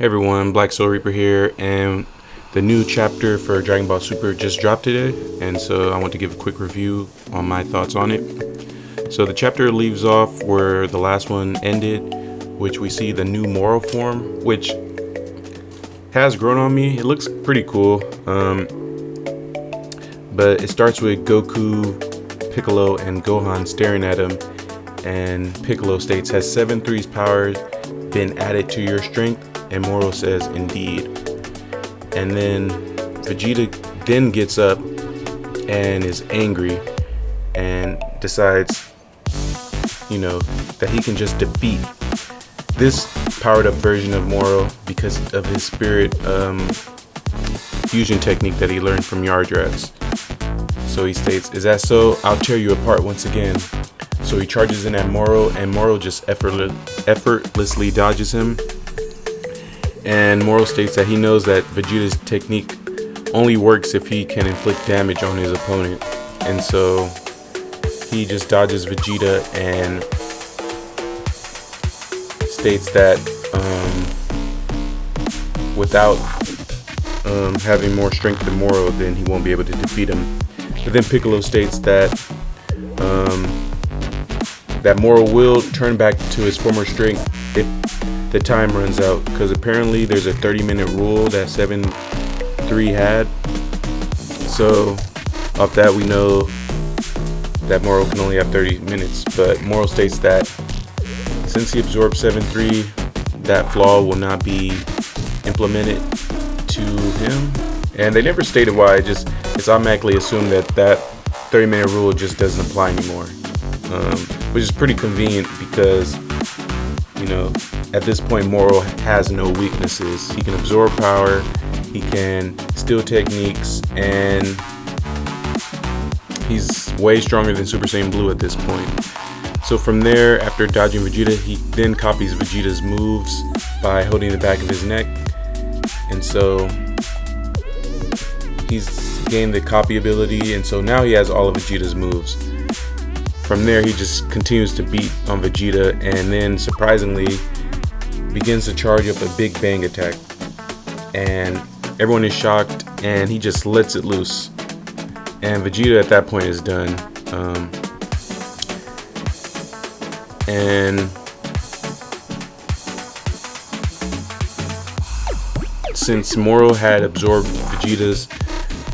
Hey everyone, Black Soul Reaper here, and the new chapter for Dragon Ball Super just dropped today, and so I want to give a quick review on my thoughts on it. So the chapter leaves off where the last one ended, which we see the new Moro form, which has grown on me. It looks pretty cool, but it starts with Goku, Piccolo, and Gohan staring at him, and Piccolo states, "Has 7-3's powers been added to your strength?" And Moro says, "Indeed." And then Vegeta then gets up and is angry and decides, that he can just defeat this powered up version of Moro because of his spirit fusion technique that he learned from Yardrats. So he states, "Is that so? I'll tear you apart once again." So he charges in at Moro, and Moro just effortlessly dodges him. And Moro states that he knows that Vegeta's technique only works if he can inflict damage on his opponent. And so he just dodges Vegeta and states that without having more strength than Moro, then he won't be able to defeat him. But then Piccolo states that that Moro will turn back to his former strength if the time runs out, because apparently there's a 30-minute rule that 7-3 had. So off that we know that Moro can only have 30 minutes, but Moro states that since he absorbed 7-3, that flaw will not be implemented to him. And they never stated why. It's automatically assumed that 30-minute rule just doesn't apply anymore, which is pretty convenient because at this point Moro has no weaknesses. He can absorb power, he can steal techniques, and he's way stronger than Super Saiyan Blue at this point. So from there, after dodging Vegeta, he then copies Vegeta's moves by holding the back of his neck, and so he's gained the copy ability, and so now he has all of Vegeta's moves. From there, he just continues to beat on Vegeta, and then surprisingly begins to charge up a big bang attack, and everyone is shocked, and he just lets it loose, and Vegeta at that point is done. And since Moro had absorbed Vegeta's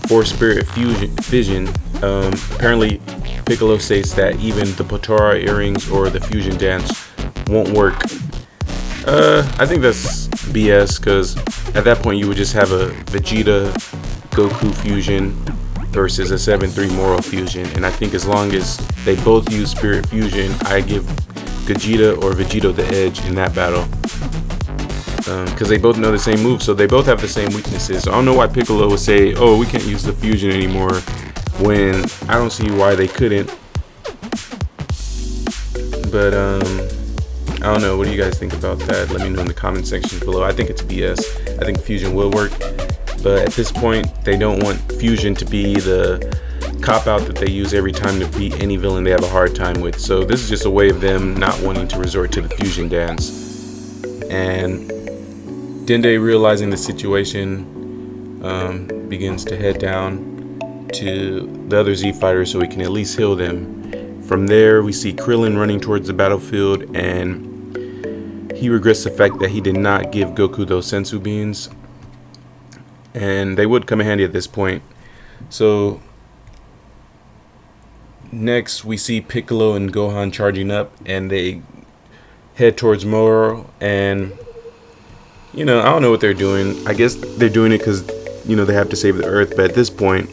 Force Spirit Fission, apparently Piccolo states that even the Potara earrings or the fusion dance won't work. I think that's BS, because at that point you would just have a Vegeta Goku fusion versus a 7-3 Moro fusion, and I think as long as they both use Spirit Fusion, I give Gogeta or Vegito the edge in that battle, because they both know the same moves, so they both have the same weaknesses. So I don't know why Piccolo would say, "Oh, we can't use the fusion anymore," when I don't see why they couldn't. But I don't know. What do you guys think about that? Let me know in the comment section below. I think it's BS. I think fusion will work, but at this point they don't want fusion to be the cop-out that they use every time to beat any villain they have a hard time with. So this is just a way of them not wanting to resort to the fusion dance. And Dende, realizing the situation, begins to head down to the other Z fighters so he can at least heal them. From there, we see Krillin running towards the battlefield, and he regrets the fact that he did not give Goku those sensu beans, and they would come in handy at this point. So next we see Piccolo and Gohan charging up, and they head towards Moro, and I don't know what they're doing. I guess they're doing it because they have to save the Earth, but at this point,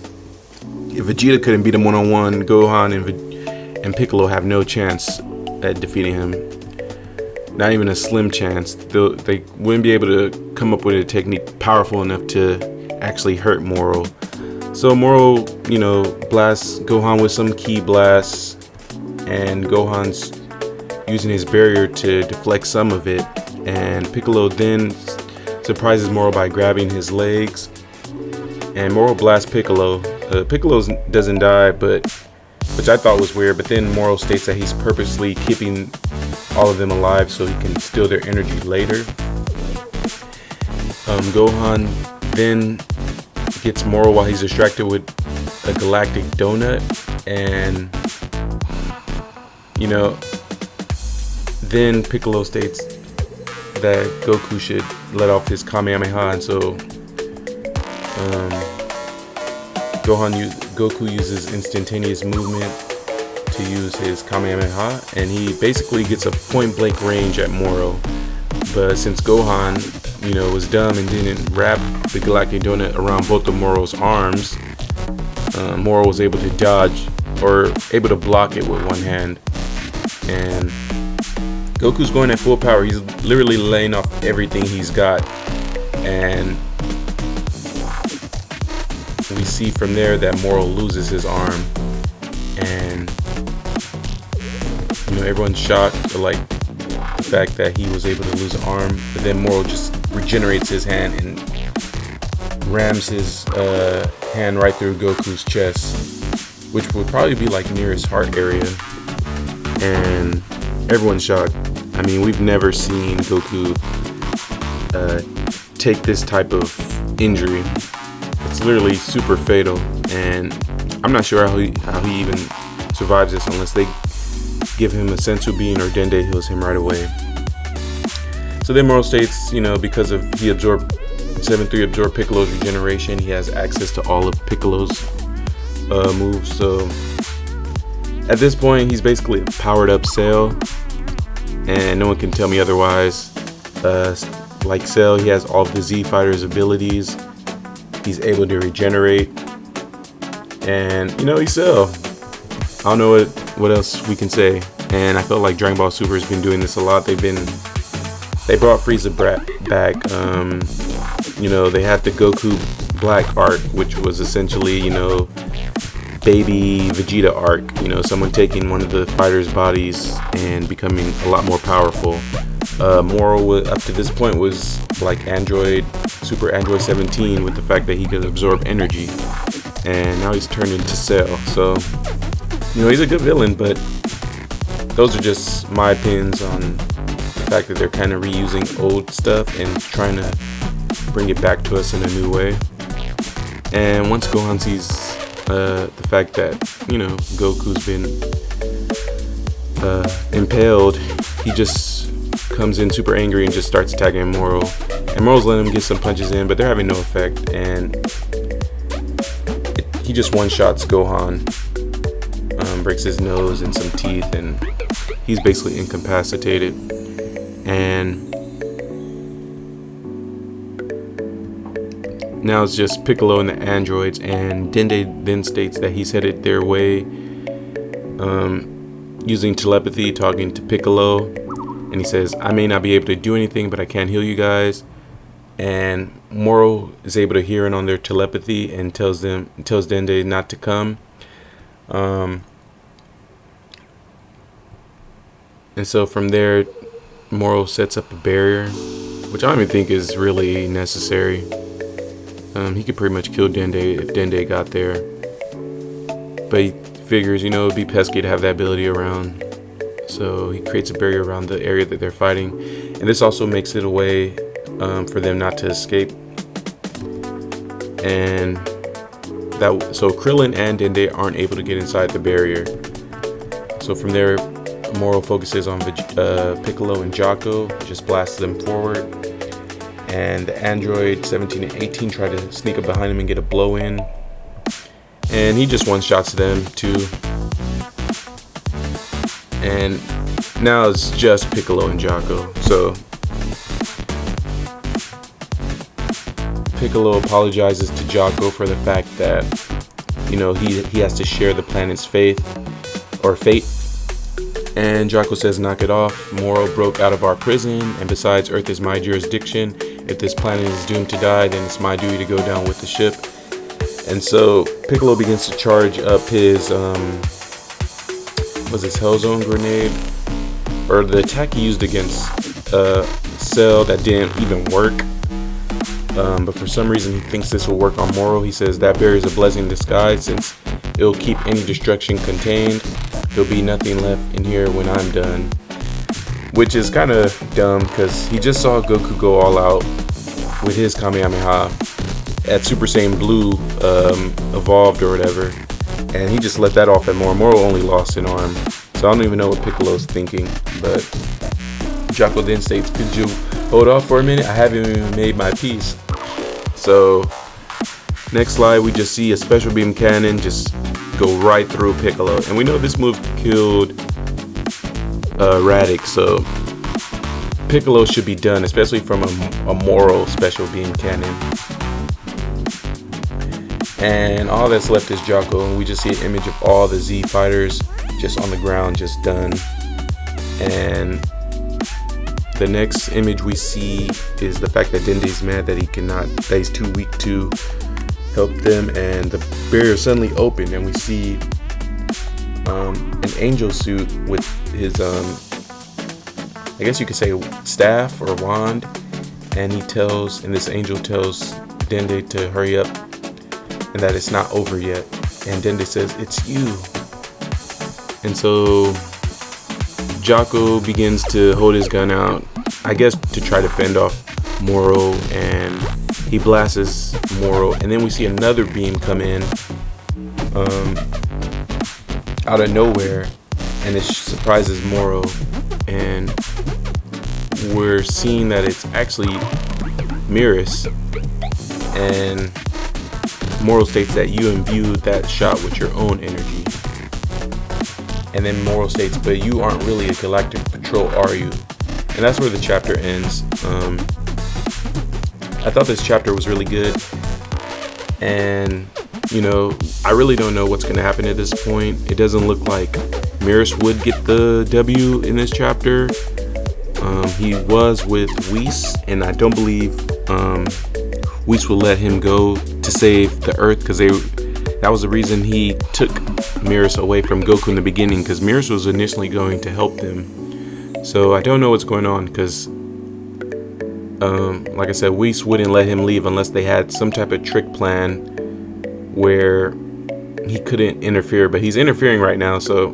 if Vegeta couldn't beat him one-on-one, Gohan and Piccolo have no chance at defeating him. Not even a slim chance. They wouldn't be able to come up with a technique powerful enough to actually hurt Moro. So Moro, blasts Gohan with some key blasts, and Gohan's using his barrier to deflect some of it, and Piccolo then surprises Moro by grabbing his legs, and Moro blasts Piccolo. Piccolo doesn't die, which I thought was weird, but then Moro states that he's purposely keeping all of them alive so he can steal their energy later. Gohan then gets Moro while he's distracted with a galactic donut, and then Piccolo states that Goku should let off his Kamehameha, and so Goku uses instantaneous movement to use his Kamehameha, and he basically gets a point-blank range at Moro. But since Gohan, was dumb and didn't wrap the galactic donut around both of Moro's arms, Moro was able to dodge, or able to block it with one hand. And Goku's going at full power. He's literally laying off everything he's got, and we see from there that Moro loses his arm, and everyone's shocked at the fact that he was able to lose an arm. But then Moro just regenerates his hand and rams his hand right through Goku's chest, which would probably be near his heart area, and everyone's shocked. I mean, we've never seen Goku take this type of injury. It's literally super fatal, and I'm not sure how he even survives this unless they give him a sensu bean or Dende heals him right away. So then Moro states, because he absorbed 7-3 absorbed Piccolo's regeneration, he has access to all of Piccolo's moves. So at this point, he's basically a powered up Cell, and no one can tell me otherwise. Like Cell, he has all of the Z Fighter's abilities. He's able to regenerate, and he's Cell. I don't know what else we can say. And I felt like Dragon Ball Super has been doing this a lot. They brought Frieza back. They had the Goku Black arc, which was essentially baby Vegeta arc. Someone taking one of the fighters' bodies and becoming a lot more powerful. Moro up to this point was like Super Android 17, with the fact that he could absorb energy, and now he's turned into Cell. So he's a good villain, but those are just my opinions on the fact that they're kind of reusing old stuff and trying to bring it back to us in a new way. And once Gohan sees the fact that Goku's been impaled, he just comes in super angry and just starts attacking Moro. And Moro's letting him get some punches in, but they're having no effect, and he just one-shots Gohan, breaks his nose and some teeth, and he's basically incapacitated. And now it's just Piccolo and the androids, and Dende then states that he's headed their way, using telepathy, talking to Piccolo, and he says, "I may not be able to do anything, but I can heal you guys." And Moro is able to hear in on their telepathy and tells Dende not to come. And so from there, Moro sets up a barrier, which I don't even think is really necessary. He could pretty much kill Dende if Dende got there, but he figures, it'd be pesky to have that ability around, so he creates a barrier around the area that they're fighting, and this also makes it a way for them not to escape. And so Krillin and Dende aren't able to get inside the barrier. So from there, Moro focuses on Piccolo and Jocko, just blasts them forward, and the android 17 and 18 try to sneak up behind him and get a blow in, and he just one-shots them too. And now it's just Piccolo and Jocko. So Piccolo apologizes to Jocko for the fact that he has to share the planet's fate, and Jocko says, "Knock it off. Moro broke out of our prison, and besides, Earth is my jurisdiction. If this planet is doomed to die, then it's my duty to go down with the ship." And so Piccolo begins to charge up his Hellzone grenade, or the attack he used against Cell that didn't even work. But for some reason he thinks this will work on Moro. He says that barrier is a blessing in disguise, since it'll keep any destruction contained. There'll be nothing left in here when I'm done. Which is kind of dumb, because he just saw Goku go all out with his Kamehameha at Super Saiyan Blue evolved or whatever, and he just let that off at Moro. Moro only lost an arm, so I don't even know what Piccolo's thinking. But Jocko then states, "Could you hold off for a minute? I haven't even made my piece." So next slide, we just see a special beam cannon just go right through Piccolo, and we know this move killed Raditz, so Piccolo should be done, especially from a Moro special beam cannon. And all that's left is Jocko, and we just see an image of all the Z fighters just on the ground, just done. And the next image we see is the fact that Dende's mad that that he's too weak to help them, and the barrier suddenly opened, and we see an angel suit with his I guess you could say staff or wand, and this angel tells Dende to hurry up and that it's not over yet. And Dende says, "It's you." And so Jocko begins to hold his gun out, I guess to try to fend off Moro, and he blasts Moro, and then we see another beam come in out of nowhere, and it surprises Moro, and we're seeing that it's actually Miris, and Moro states that you imbued that shot with your own energy. And then Moro states, "But you aren't really a galactic patrol, are you?" And that's where the chapter ends. I thought this chapter was really good, and you know, I really don't know what's going to happen at this point. It doesn't look like Miris would get the W in this chapter. He was with Whis, and I don't believe Whis will let him go to save the Earth, because that was the reason he took Miris away from Goku in the beginning, because Miris was initially going to help them. So I don't know what's going on, because like I said, Whis wouldn't let him leave unless they had some type of trick plan where he couldn't interfere, but he's interfering right now. So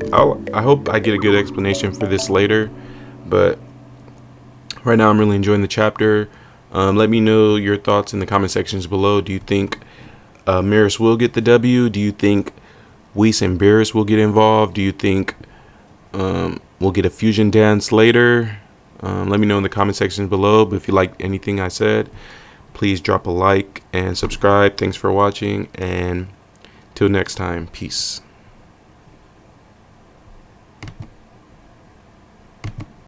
I hope I get a good explanation for this later, but right now I'm really enjoying the chapter. Let me know your thoughts in the comment sections below. Do you think Miris will get the W? Do you think Whis and Beerus will get involved? Do you think we'll get a fusion dance later? Let me know in the comment sections below. But if you like anything I said, please drop a like and subscribe. Thanks for watching, and till next time, peace.